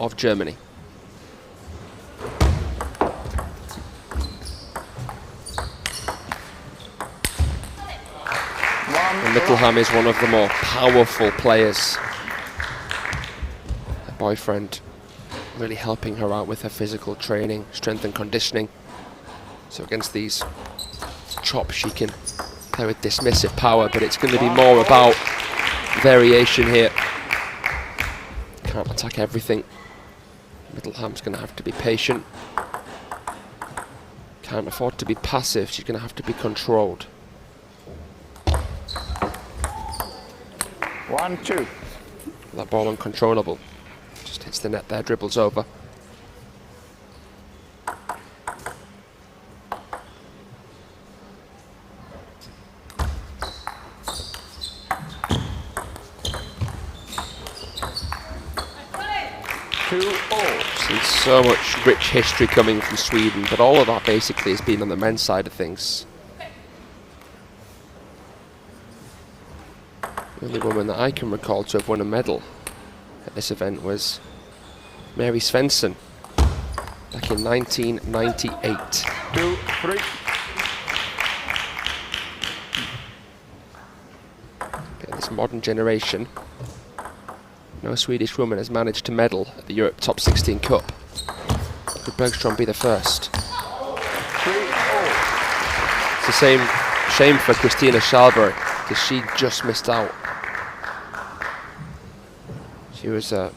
of Germany. And Mittelham is one of the more powerful players. Her boyfriend really helping her out with her physical training, strength and conditioning. So against these chops she can play with dismissive power, but it's going to be more about variation here. Can't attack everything. Mittelham's going to have to be patient. Can't afford to be passive, she's going to have to be controlled. 1-2. That ball uncontrollable. Just hits the net there, dribbles over. See so much rich history coming from Sweden, but all of that basically has been on the men's side of things. The only woman that I can recall to have won a medal at this event was Mary Svensson back in 1998. 2-3. Okay, this modern generation, no Swedish woman has managed to medal at the Europe Top 16 Cup. Could Bergstrom be the first? It's the same shame for Christina Schalberg, because she just missed out. She was at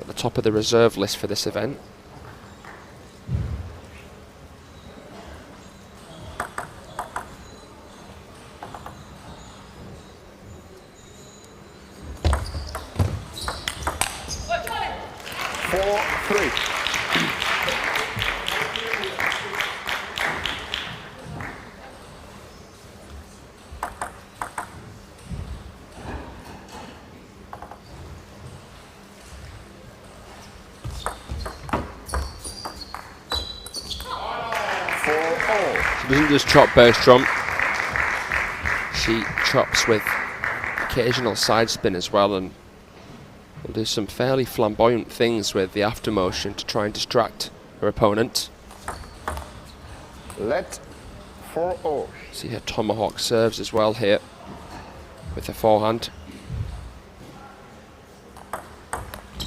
the top of the reserve list for this event. She doesn't just chop Bergstrom, she chops with occasional side spin as well, and will do some fairly flamboyant things with the after motion to try and distract her opponent. Let 4-0. See her tomahawk serves as well here with her forehand.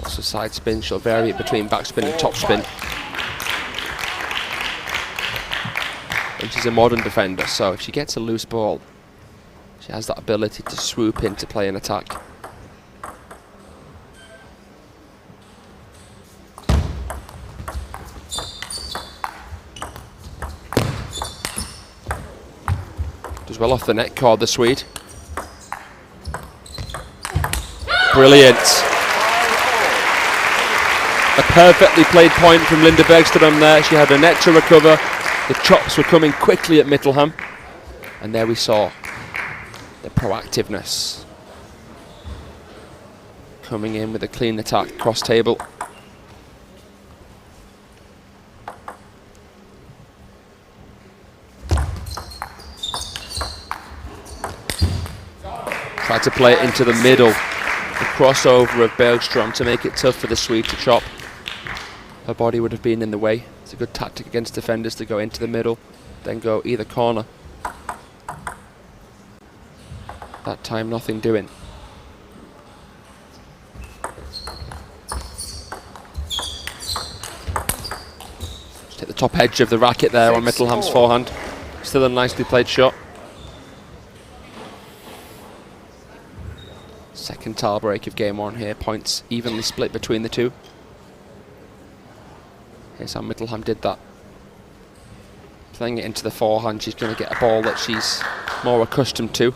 Also side spin, she'll vary it between backspin and topspin. And she's a modern defender, so if she gets a loose ball, she has that ability to swoop in to play an attack. Does well off the net cord, the Swede. Brilliant. A perfectly played point from Linda Bergstrom there. She had a net to recover. The chops were coming quickly at Mittelham, and there we saw the proactiveness. Coming in with a clean attack cross table. Tried to play it into the middle. The crossover of Bergstrom to make it tough for the Swede to chop. Her body would have been in the way. It's a good tactic against defenders to go into the middle, then go either corner. That time nothing doing. Just hit the top edge of the racket there on Mittelham's forehand. Still a nicely played shot. Second tile break of game one here. Points evenly split between the two. Here's how Mittelham did that. Playing it into the forehand, she's going to get a ball that she's more accustomed to.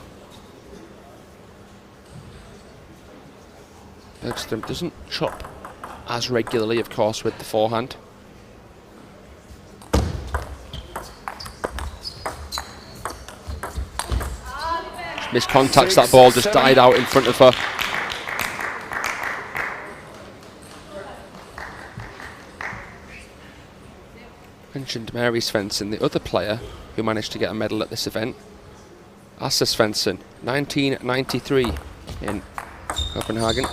Bergstrom doesn't chop as regularly, of course, with the forehand. Missed contacts, that ball just died out in front of her. Mentioned Mary Svensson, the other player who managed to get a medal at this event. Asa Svensson, 1993 in Copenhagen.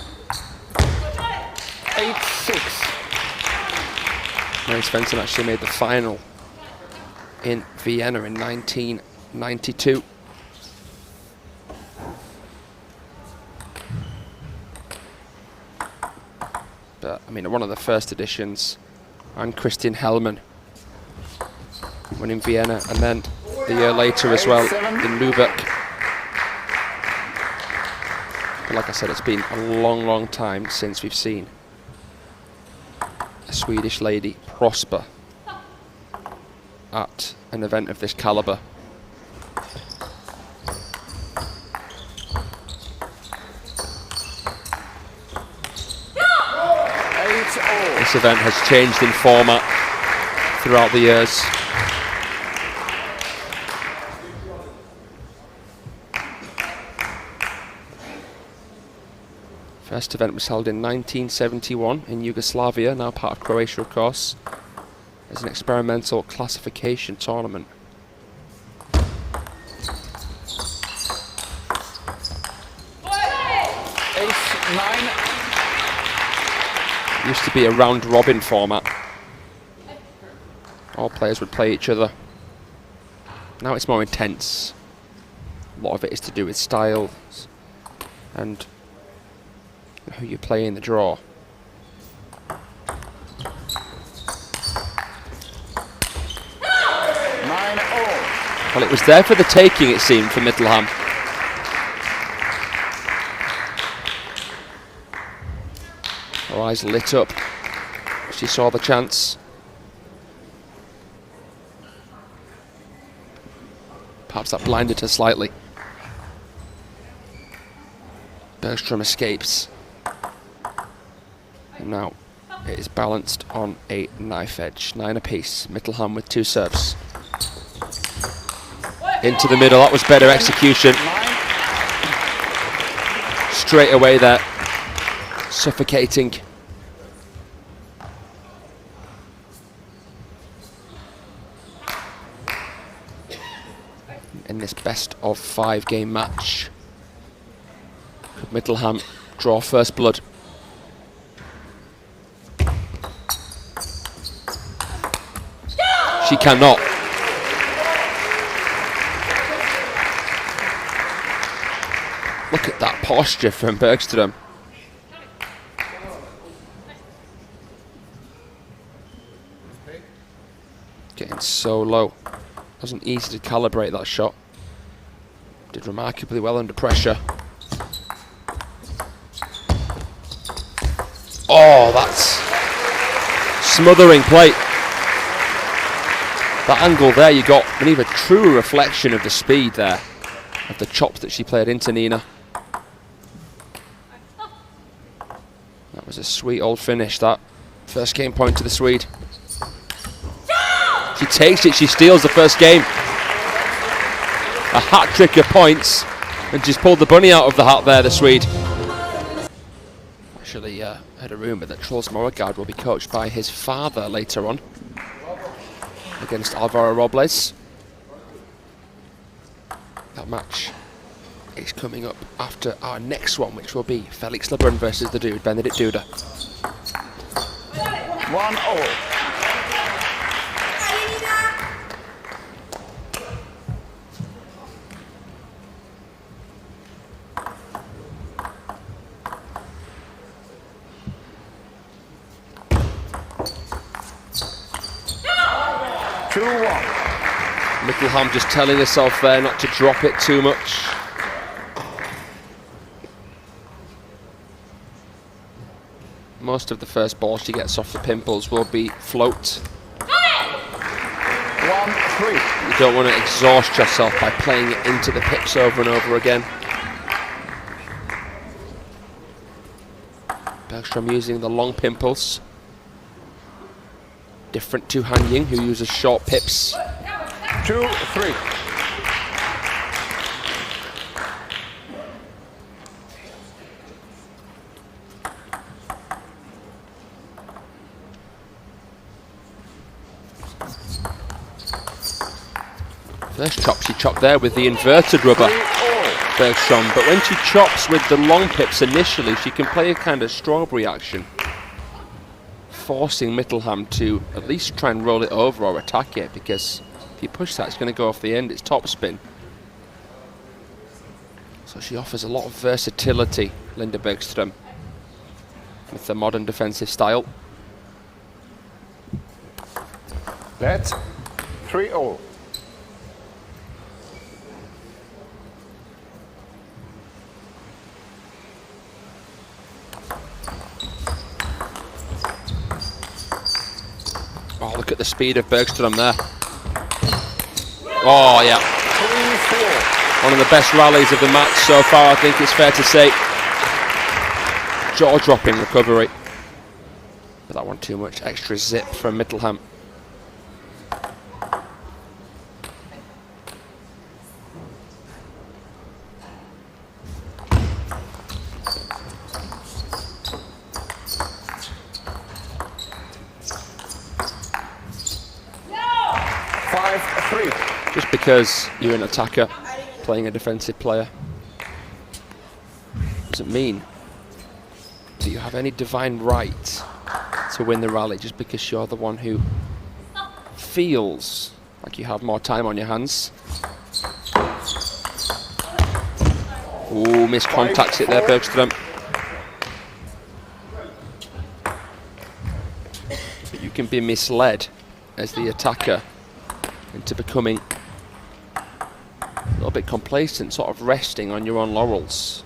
Mary Svensson actually made the final in Vienna in 1992. But I mean, one of the first editions, and Christian Hellman won in Vienna, and then the year later as well in Lübeck. But like I said, it's been a long, long time since we've seen a Swedish lady prosper at an event of this caliber. This event has changed in format throughout the years. First event was held in 1971 in Yugoslavia, now part of Croatia, of course, as an experimental classification tournament. Ace-9. It used to be a round-robin format. All players would play each other. Now it's more intense. A lot of it is to do with styles and who you play in the draw. Well, it was there for the taking, it seemed, for Mittelham. Her eyes lit up. She saw the chance. Perhaps that blinded her slightly. Bergstrom escapes. And now it is balanced on a knife edge. 9 apiece. Mittelham with 2 serves. Into the middle. That was better execution. Straight away there. Suffocating. In this best of 5 game match, could Mittelham draw first blood? She cannot. Look at that posture from Bergstrom. Getting so low. Wasn't easy to calibrate that shot. Did remarkably well under pressure. Oh, that's smothering play. That angle there, you got an even truer reflection of the speed there, of the chops that she played into Nina. That was a sweet old finish, that. First game point to the Swede. She takes it, she steals the first game. A hat-trick of points, and just pulled the bunny out of the hat there, the Swede. Actually, heard a rumour that Troels Morregard will be coached by his father later on against Alvaro Robles. That match is coming up after our next one, which will be Felix Lebrun versus the dude, Benedikt Duda. 1-0. 2-1. Mittelham just telling herself there not to drop it too much. Most of the first ball she gets off the pimples will be float. 1-3. You don't want to exhaust yourself by playing it into the pips over and over again. Bergstrom using the long pimples. Different to Han Ying, who uses short pips. 2-3. First chop she chopped there with the inverted rubber, Bergstrom, but when she chops with the long pips initially, she can play a kind of strawberry action. forcing Mittelham to at least try and roll it over or attack it, because if you push that, it's going to go off the end. It's topspin. So she offers a lot of versatility, Linda Bergstrom, with the modern defensive style. That's 3-0. Oh, look at the speed of Bergstrom there. Oh, yeah. 3-4. One of the best rallies of the match so far, I think it's fair to say. Jaw-dropping recovery. But that one too much. Extra zip from Mittelham. Just because you're an attacker playing a defensive player doesn't mean that you have any divine right to win the rally, just because you're the one who feels like you have more time on your hands. Ooh, miscontacts it there, Bergstrom. But you can be misled as the attacker into becoming a little bit complacent, sort of resting on your own laurels.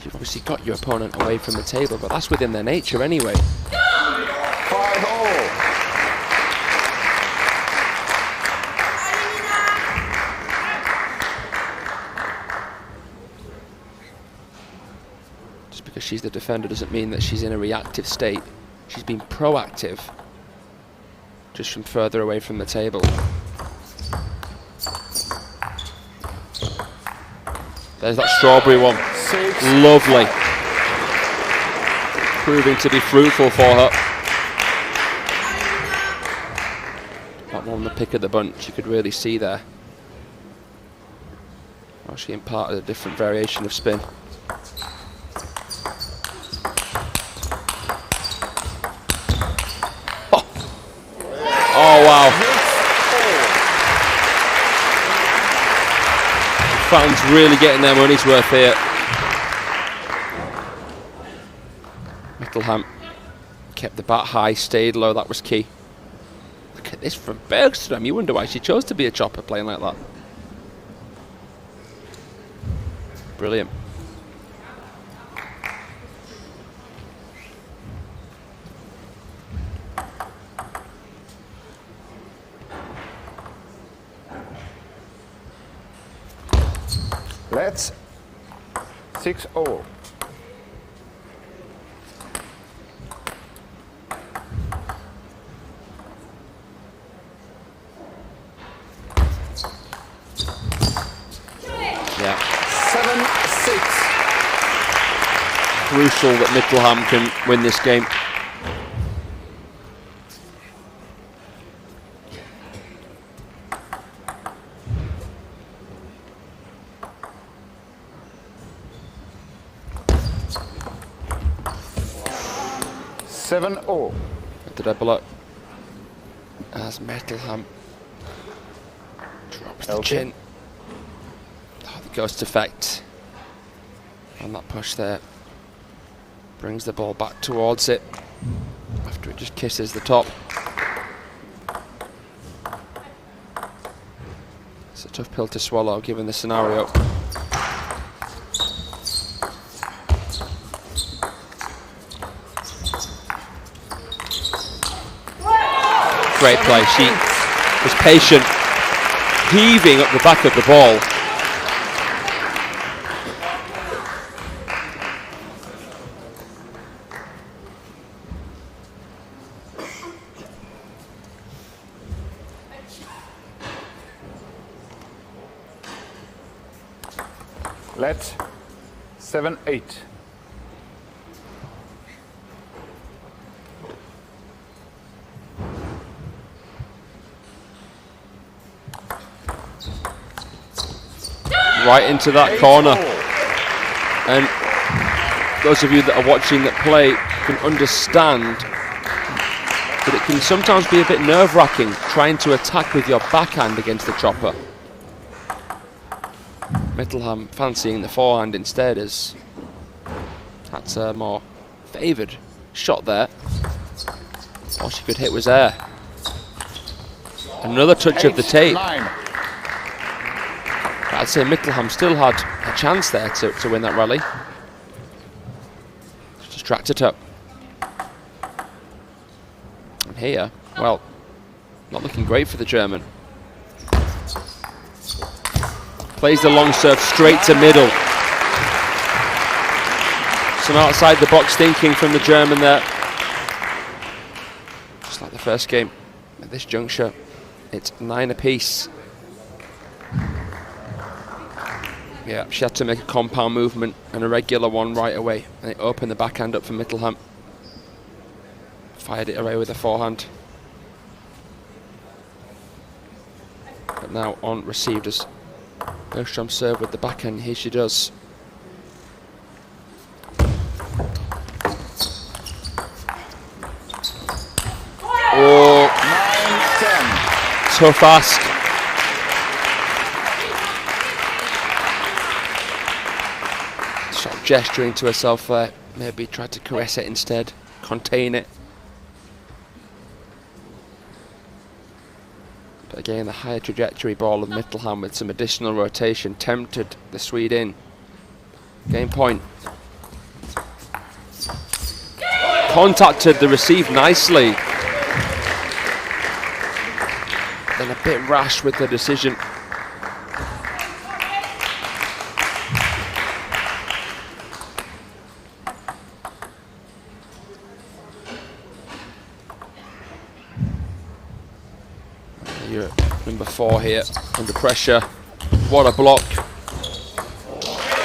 You've obviously got your opponent away from the table, but that's within their nature anyway. 5-0. Just because she's the defender doesn't mean that she's in a reactive state. She's been proactive, just from further away from the table. There's that strawberry one. 6. Lovely. Proving to be fruitful for her. That one, the pick of the bunch, you could really see there. Well, she imparted a different variation of spin. Oh, wow. Fans really getting their money's worth here. Mittelham kept the bat high, stayed low, that was key. Look at this from Bergstrom. You wonder why she chose to be a chopper playing like that. Brilliant. Let's 6-0. Yeah. 7-6. Crucial that Mittelham can win this game. The double up as Mittelham drops the chin. Oh, the ghost effect on that push there brings the ball back towards it after it just kisses the top. It's a tough pill to swallow given the scenario. Great play. She was patient, heaving up the back of the ball. Let's 7-8. Right into that corner. And those of you that are watching that play can understand that it can sometimes be a bit nerve-wracking trying to attack with your backhand against the chopper. Mittelham fancying the forehand instead, as that's a more favoured shot there. All she could hit was air. Another touch of the tape. I'd say Mittelham still had a chance there to win that rally. Distracted her. And here, well, not looking great for the German. Plays the long serve straight to middle. Some outside the box thinking from the German there. Just like the first game. At this juncture, it's 9 apiece. Yeah, she had to make a compound movement and a regular one right away. And it opened the backhand up for Mittelham. Fired it away with a forehand. But now on received as Bergstrom serve with the backhand. Here she does. Oh, 9-10. Tough ask. Sort of gesturing to herself there. Maybe tried to caress it instead, contain it. But again, the higher trajectory ball of Mittelham with some additional rotation tempted the Swede in. Game point. Contacted the receive nicely. Then a bit rash with the decision. You're number 4 here, under pressure. What a block.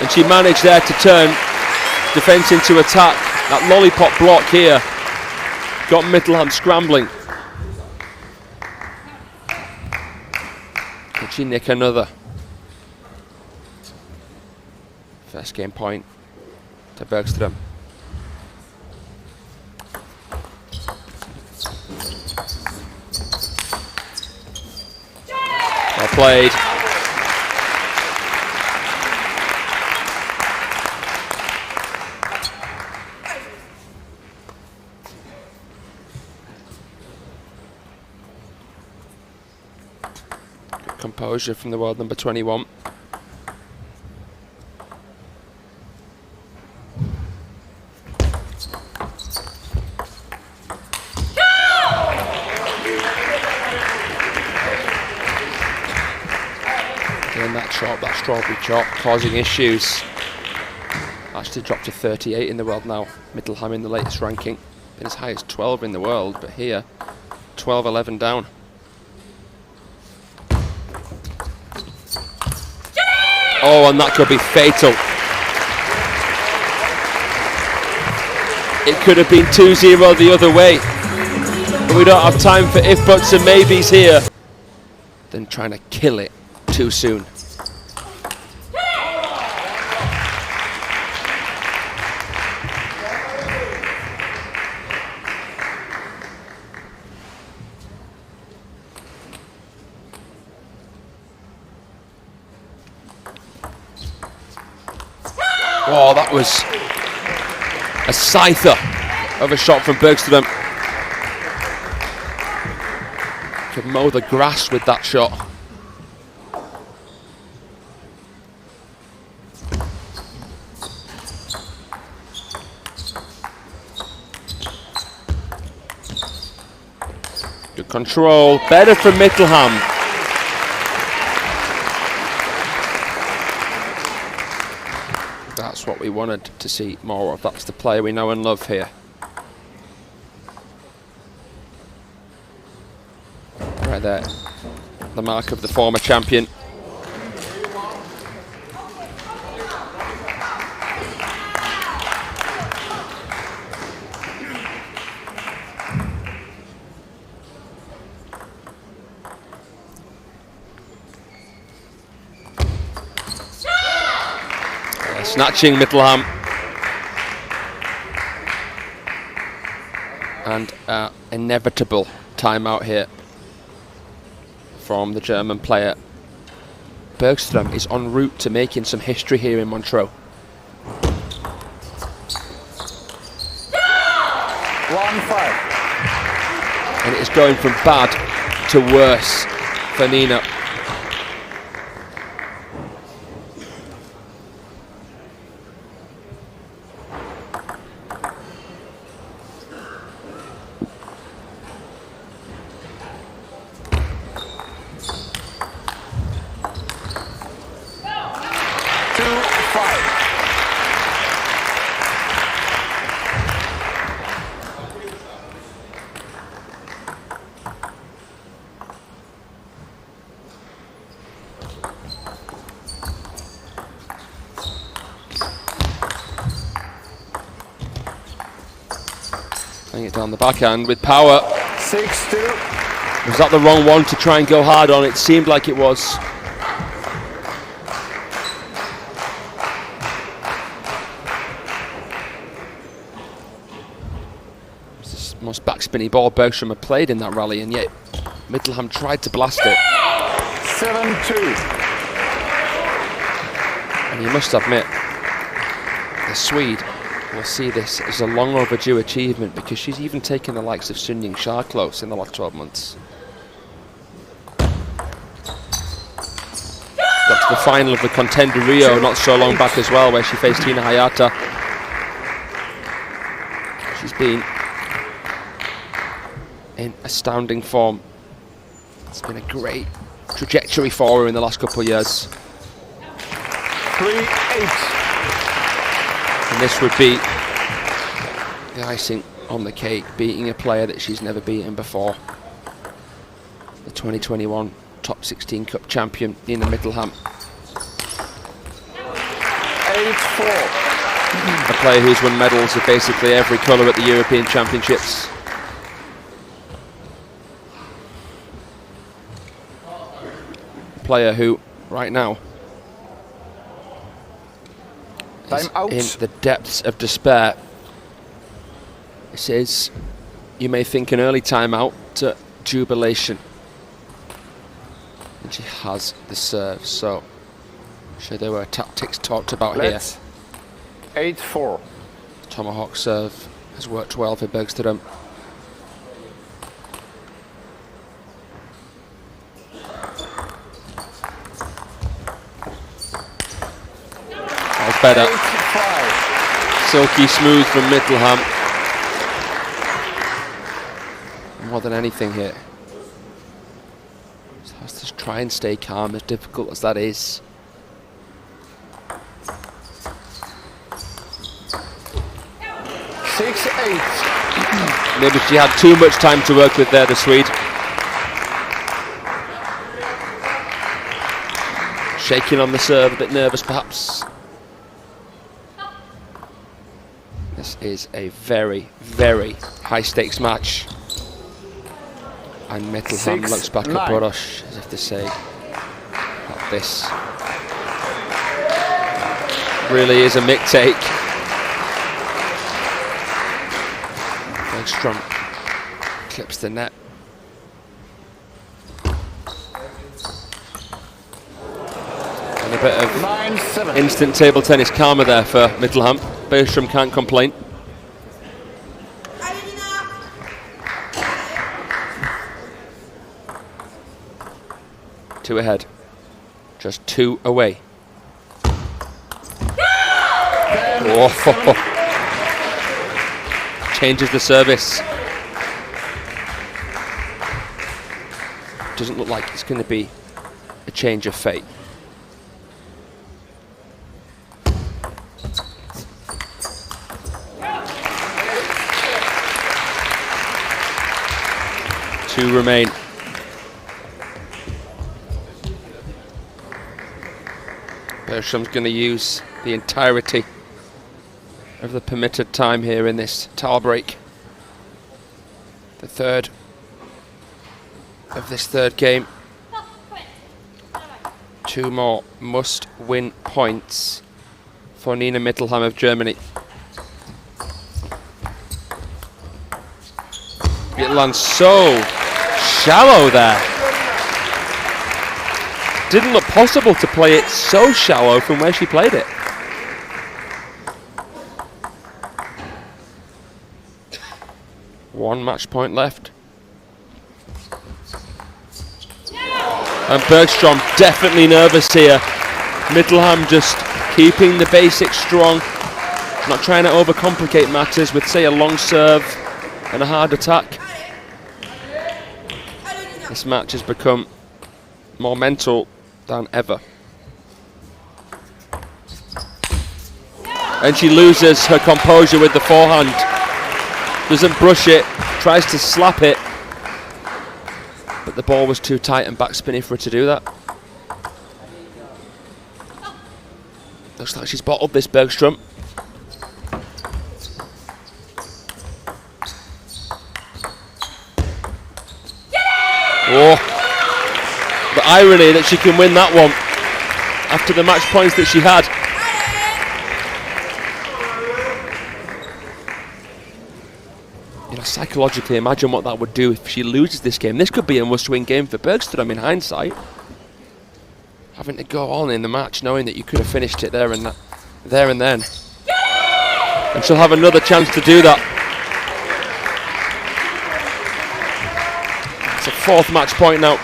And she managed there to turn defence into attack. That lollipop block here got Mittelham scrambling. Could she nick another? First game point to Bergstrom. Well played. Good composure from the world number 21. That strawberry chop causing issues. Actually dropped to 38 in the world now. Mittelham in the latest ranking. Been as high as 12 in the world, but here 12-11 down. Oh, and that could be fatal. It could have been 2-0 the other way. But we don't have time for if, buts and maybes here. Then trying to kill it too soon. Oh, that was a scyther of a shot from Bergstrom. Could mow the grass with that shot. Good control, better from Mittelham. That's what we wanted to see more of. That's the player we know and love here. Right there, the mark of the former champion. Snatching Mittelham. And inevitable timeout here from the German player. Bergstrom is en route to making some history here in Montreux. 1-5. And it is going from bad to worse for Nina. Playing it down the backhand with power. 6-2. Was that the wrong one to try and go hard on? It seemed like it was. It's the most backspinny ball Bergstrom had played in that rally, and yet Mittelham tried to blast it. 7-2. And you must admit, the Swede will see this as a long overdue achievement, because she's even taken the likes of Sun Ying Sha close in the last 12 months. Got to the final of the Contender Rio not so long back as well, where she faced Tina Hayata. She's been in astounding form. It's been a great trajectory for her in the last couple of years. 3-8. And this would be the icing on the cake, beating a player that she's never beaten before. The 2021 Top 16 Cup champion, Nina Mittelham. 8-4. A player who's won medals of basically every colour at the European Championships. A player who, right now, is in the depths of despair. This is, you may think, an early timeout to jubilation. And she has the serve, so I'm sure there were tactics talked about here. 8-4. Tomahawk serve has worked well for Bergstrom. That's better. 8-5. Silky smooth from Mittelham. More than anything here, so has to try and stay calm, as difficult as that is. Maybe she had too much time to work with there, the Swede. Shaking on the serve, a bit nervous perhaps. This is a very, very high stakes match. And Mittelham looks back at Borosh as if to say that this really is a mick take. Bergstrom clips the net. And a bit of 9-7. instant table tennis karma there for Mittelham. Bergstrom can't complain. Two ahead, just two away. Oh. Changes the service. Doesn't look like it's going to be a change of fate. Two remain. Bergstrom's going to use the entirety of the permitted time here in this towel break. The third of this third game. Two more must-win points for Nina Mittelham of Germany. It lands so shallow there. Didn't look possible to play it so shallow from where she played it. One match point left. And Bergstrom definitely nervous here. Mittelham just keeping the basics strong, not trying to overcomplicate matters with, say, a long serve and a hard attack. This match has become more mental than ever. And she loses her composure with the forehand. Doesn't brush it, tries to slap it, but the ball was too tight and backspinning for her to do that. Looks like she's bottled this, Bergstrom. Oh, the irony that she can win that one after the match points that she had. You know, psychologically, imagine what that would do if she loses this game. This could be a must-win game for Bergstrom in hindsight. Having to go on in the match, knowing that you could have finished it there and then, and she'll have another chance to do that. It's a fourth match point now.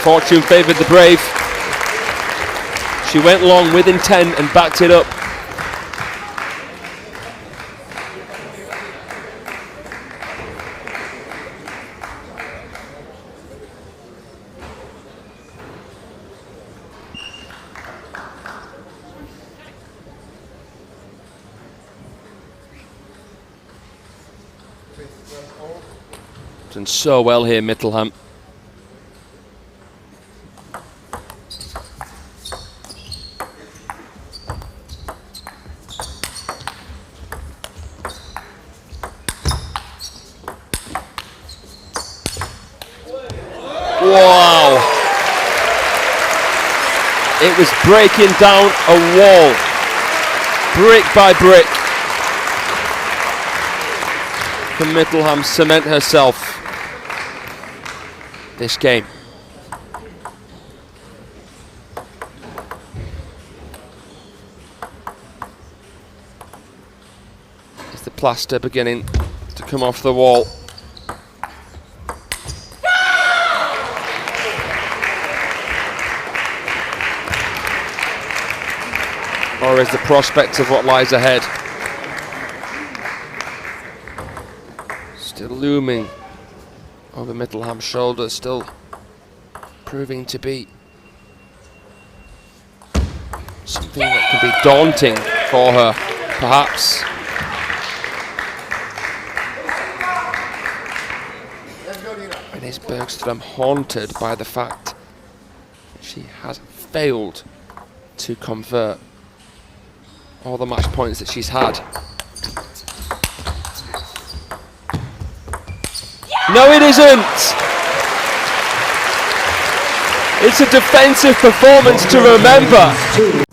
Fortune favoured the brave. She went long with intent and backed it up. Done so well here, Mittelham. Wow! It was breaking down a wall, brick by brick. Can Mittelham cement herself this game? Is the plaster beginning to come off the wall? Or is the prospect of what lies ahead still looming over Mittelham's shoulders, still proving to be something that can be daunting for her, perhaps? And is Bergstrom haunted by the fact that she has failed to convert all the match points that she's had? No, it isn't! It's a defensive performance to remember.